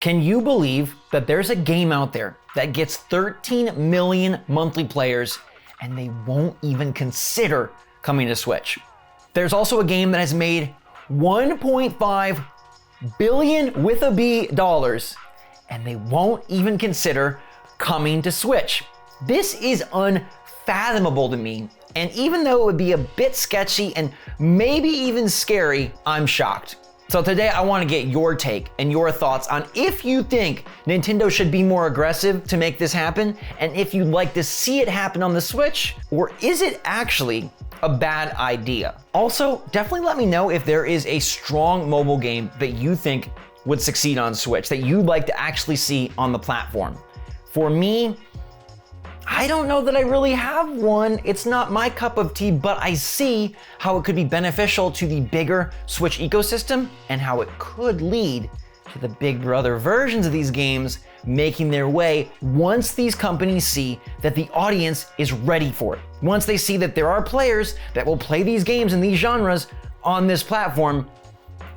Can you believe that there's a game out there that gets 13 million monthly players and they won't even consider coming to Switch? There's also a game that has made 1.5 billion with a B dollars and they won't even consider coming to Switch. This is unfathomable to me, and even though it would be a bit sketchy and maybe even scary, I'm shocked. So today I want to get your take and your thoughts on if you think Nintendo should be more aggressive to make this happen, and if you'd like to see it happen on the Switch, or is it actually a bad idea? Also, definitely let me know if there is a strong mobile game that you think would succeed on Switch, that you'd like to actually see on the platform. For me, I don't know that I really have one. It's not my cup of tea, but I see how it could be beneficial to the bigger Switch ecosystem and how it could lead to the big brother versions of these games making their way once these companies see that the audience is ready for it. Once they see that there are players that will play these games in these genres on this platform,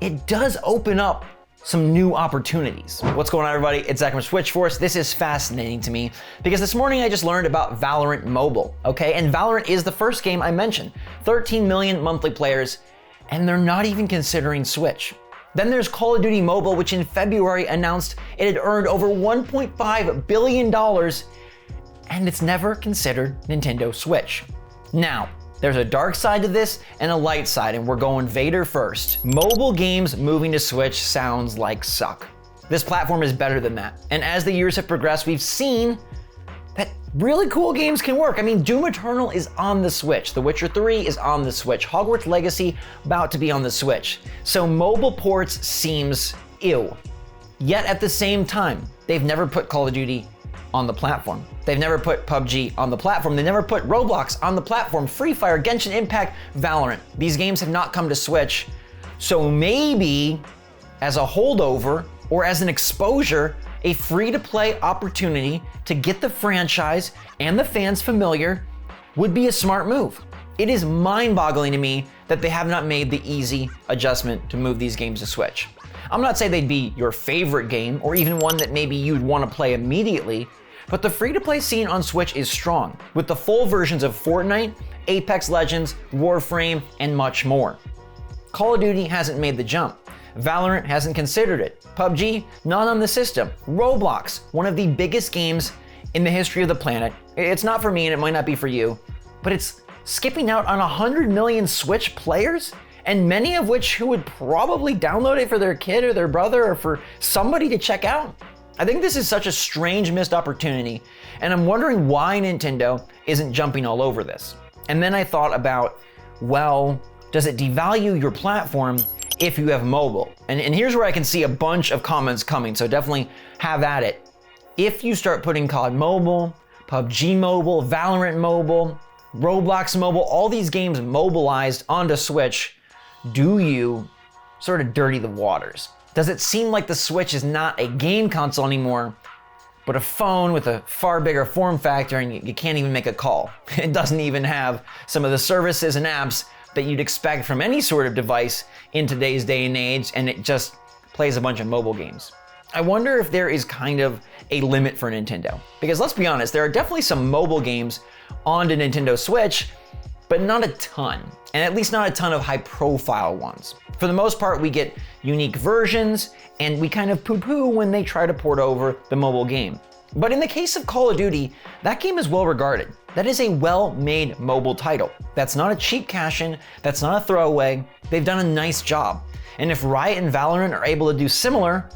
it does open up some new opportunities. What's going on, everybody? It's Zach from SwitchForce. This is fascinating to me because this morning I just learned about Valorant Mobile, okay? And Valorant is the first game I mentioned. 13 million monthly players, and they're not even considering Switch. Then there's Call of Duty Mobile, which in February announced it had earned over $1.5 billion, and it's never considered Nintendo Switch. Now, there's a dark side to this and a light side, and we're going Vader first. Mobile games moving to Switch sounds like suck. This platform is better than that. And as the years have progressed, we've seen that really cool games can work. I mean, Doom Eternal is on the Switch. The Witcher 3 is on the Switch. Hogwarts Legacy about to be on the Switch. So mobile ports seems ew. Yet at the same time, they've never put Call of Duty on the platform. They've never put PUBG on the platform. They never put Roblox on the platform. Free Fire, Genshin Impact, Valorant. These games have not come to Switch. So maybe as a holdover or as an exposure, a free-to-play opportunity to get the franchise and the fans familiar would be a smart move. It is mind-boggling to me that they have not made the easy adjustment to move these games to Switch. I'm not saying they'd be your favorite game or even one that maybe you'd want to play immediately, but the free-to-play scene on Switch is strong, with the full versions of Fortnite, Apex Legends, Warframe, and much more. Call of Duty hasn't made the jump. Valorant hasn't considered it. PUBG, not on the system. Roblox, one of the biggest games in the history of the planet. It's not for me and it might not be for you, but it's skipping out on 100 million Switch players, and many of which who would probably download it for their kid or their brother or for somebody to check out. I think this is such a strange missed opportunity, and I'm wondering why Nintendo isn't jumping all over this. And then I thought about, well, does it devalue your platform if you have mobile? And here's where I can see a bunch of comments coming, so definitely have at it. If you start putting COD Mobile, PUBG Mobile, Valorant Mobile, Roblox Mobile, all these games mobilized onto Switch, do you sort of dirty the waters? Does it seem like the Switch is not a game console anymore, but a phone with a far bigger form factor, and you can't even make a call? It doesn't even have some of the services and apps that you'd expect from any sort of device in today's day and age, and it just plays a bunch of mobile games. I wonder if there is kind of a limit for Nintendo. Because let's be honest, there are definitely some mobile games on the Nintendo Switch, but not a ton, and at least not a ton of high-profile ones. For the most part, we get unique versions, and we kind of poo-poo when they try to port over the mobile game. But in the case of Call of Duty, that game is well regarded. That is a well-made mobile title. That's not a cheap cash-in, that's not a throwaway. They've done a nice job. And if Riot and Valorant are able to do similar,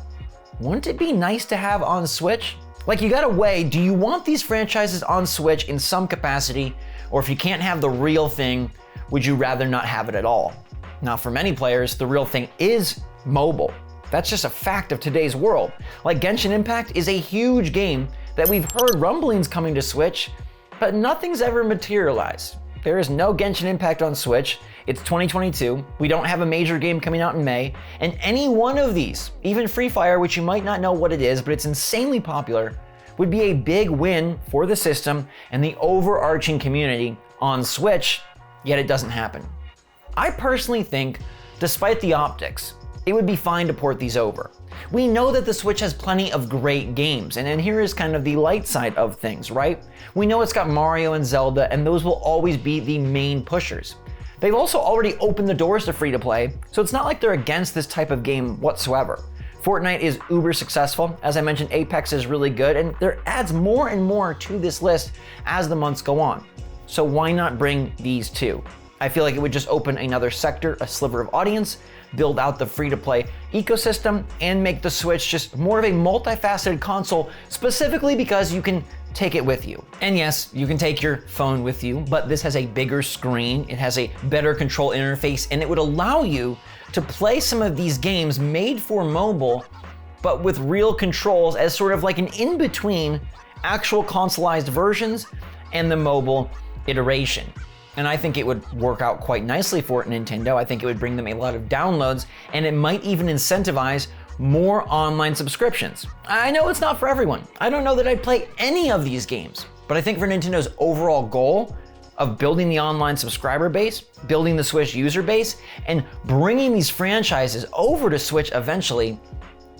wouldn't it be nice to have on Switch? Like, you gotta weigh, do you want these franchises on Switch in some capacity, or if you can't have the real thing, would you rather not have it at all? Now, for many players, the real thing is mobile. That's just a fact of today's world. Like, Genshin Impact is a huge game that we've heard rumblings coming to Switch, but nothing's ever materialized. There is no Genshin Impact on Switch. It's 2022. We don't have a major game coming out in May, and any one of these, even Free Fire, which you might not know what it is, but it's insanely popular, would be a big win for the system and the overarching community on Switch, yet it doesn't happen. I personally think, despite the optics, it would be fine to port these over. We know that the Switch has plenty of great games, and here is kind of the light side of things, right? We know it's got Mario and Zelda, and those will always be the main pushers. They've also already opened the doors to free-to-play, so it's not like they're against this type of game whatsoever. Fortnite is uber successful. As I mentioned, Apex is really good, and there adds more and more to this list as the months go on. So why not bring these two? I feel like it would just open another sector, a sliver of audience, build out the free-to-play ecosystem, and make the Switch just more of a multifaceted console, specifically because you can take it with you. And yes, you can take your phone with you, but this has a bigger screen, it has a better control interface, and it would allow you to play some of these games made for mobile, but with real controls as sort of like an in-between actual consoleized versions and the mobile iteration. And I think it would work out quite nicely for Nintendo. I think it would bring them a lot of downloads, and it might even incentivize more online subscriptions. I know it's not for everyone. I don't know that I'd play any of these games, but I think for Nintendo's overall goal of building the online subscriber base, building the Switch user base, and bringing these franchises over to Switch eventually,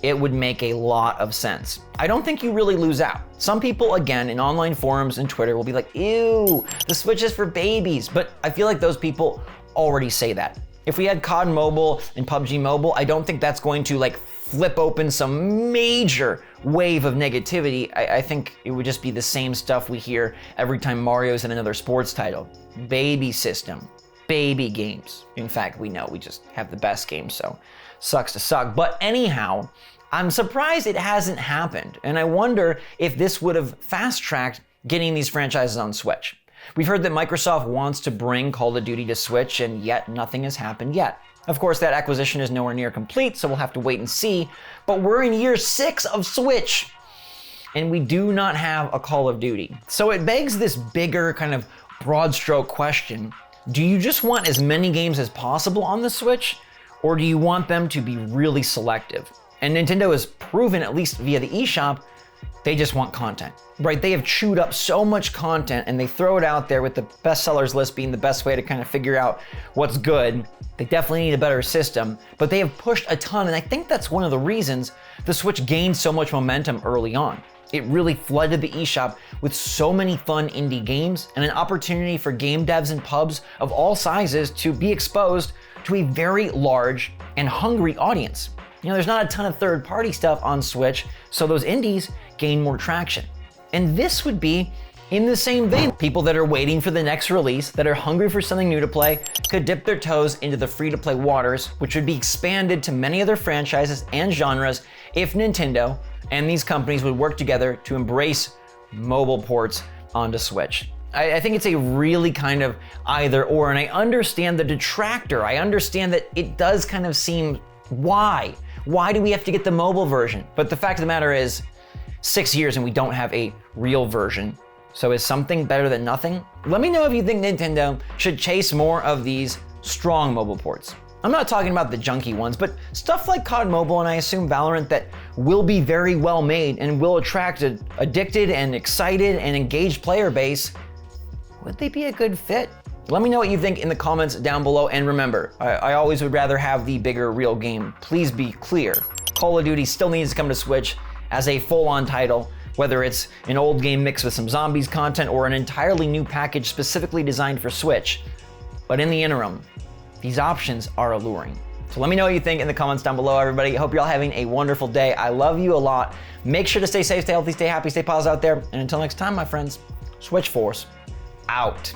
it would make a lot of sense. I don't think you really lose out. Some people, again, in online forums and Twitter will be like, ew, the Switch is for babies, but I feel like those people already say that. If we had COD Mobile and PUBG Mobile, I don't think that's going to flip open some major wave of negativity. I think it would just be the same stuff we hear every time Mario's in another sports title. Baby system, baby games. In fact, we know we just have the best games, so sucks to suck. But anyhow, I'm surprised it hasn't happened, and I wonder if this would have fast-tracked getting these franchises on Switch. We've heard that Microsoft wants to bring Call of Duty to Switch, and yet nothing has happened yet. Of course, that acquisition is nowhere near complete, so we'll have to wait and see, but we're in year 6 of Switch, and we do not have a Call of Duty. So it begs this bigger kind of broad stroke question: do you just want as many games as possible on the Switch, or do you want them to be really selective? And Nintendo has proven, at least via the eShop, they just want content, right? They have chewed up so much content and they throw it out there, with the bestsellers list being the best way to kind of figure out what's good. They definitely need a better system, but they have pushed a ton, and I think that's one of the reasons the Switch gained so much momentum early on. It really flooded the eShop with so many fun indie games and an opportunity for game devs and pubs of all sizes to be exposed to a very large and hungry audience. You know, there's not a ton of third-party stuff on Switch, so those indies gain more traction. And this would be in the same vein. People that are waiting for the next release, that are hungry for something new to play, could dip their toes into the free-to-play waters, which would be expanded to many other franchises and genres if Nintendo and these companies would work together to embrace mobile ports onto Switch. I think it's a really kind of either or, and I understand the detractor. I understand that it does kind of seem, why? Why do we have to get the mobile version? But the fact of the matter is, 6 years and we don't have a real version. So is something better than nothing? Let me know if you think Nintendo should chase more of these strong mobile ports. I'm not talking about the junky ones, but stuff like COD Mobile and I assume Valorant that will be very well made and will attract an addicted and excited and engaged player base. Would they be a good fit? Let me know what you think in the comments down below, and remember, I always would rather have the bigger real game. Please be clear. Call of Duty still needs to come to Switch as a full-on title, whether it's an old game mixed with some zombies content or an entirely new package specifically designed for Switch. But in the interim, these options are alluring. So let me know what you think in the comments down below, everybody. I hope you're all having a wonderful day. I love you a lot. Make sure to stay safe, stay healthy, stay happy, stay positive out there. And until next time, my friends, SwitchForce out.